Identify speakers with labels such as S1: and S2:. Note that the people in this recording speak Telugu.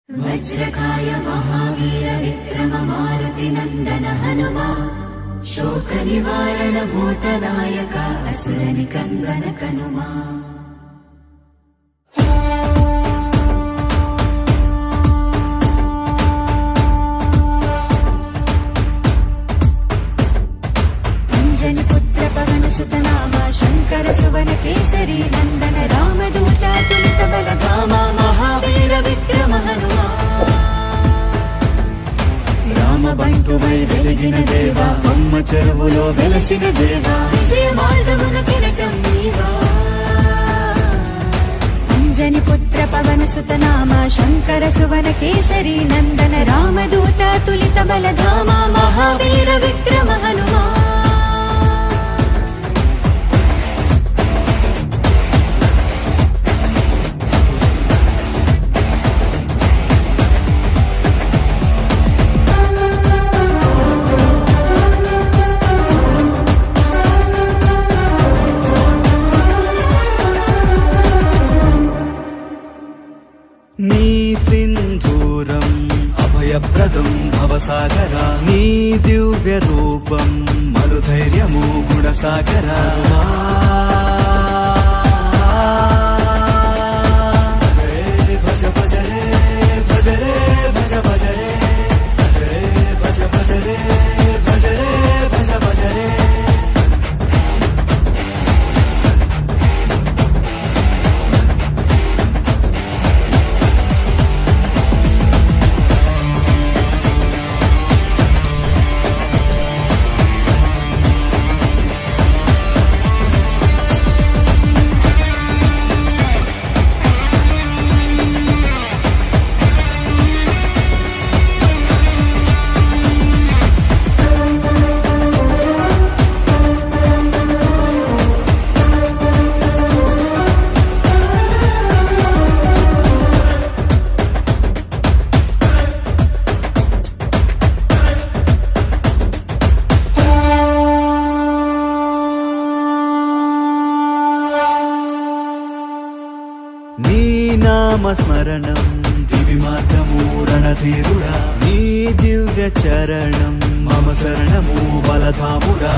S1: वज्रकाय महावीर विक्रम मारुति नंदन हनुमा शोक निवारण भूतनायक असुर निकंदन कनुमा। अंजनी पुत्र पवन सुत नामा शंकर सुवन केसरी नंदन रामदूत तुलित बल धामा महावीर विक्रम हनुमा। రామ బంటువై వెలిగిన దేవా అమ్మ చెరువులో వెలసిన దేవా విజయ మార్గమున కిరటం నీవా। అంజని పుత్ర పవన సుత నామ శంకర సువన కేసరి నందన రామదూత తులిత బల ధామ మహావీర విక్రమ హనుమా।
S2: నీ సింధూరం అభయప్రదం భవసాగరా నీ దివ్య రూపం మనుధైర్యము గుణసాగరా। భజ భజ రే భజ రే భజ భజ రే భజ భజ రే భజ రే భజ భజ రే। నీ నామస్మరణం దివి మార్గము రణధీరుడా నీ దివ్య చరణం మమ శరణము బలధాముడా।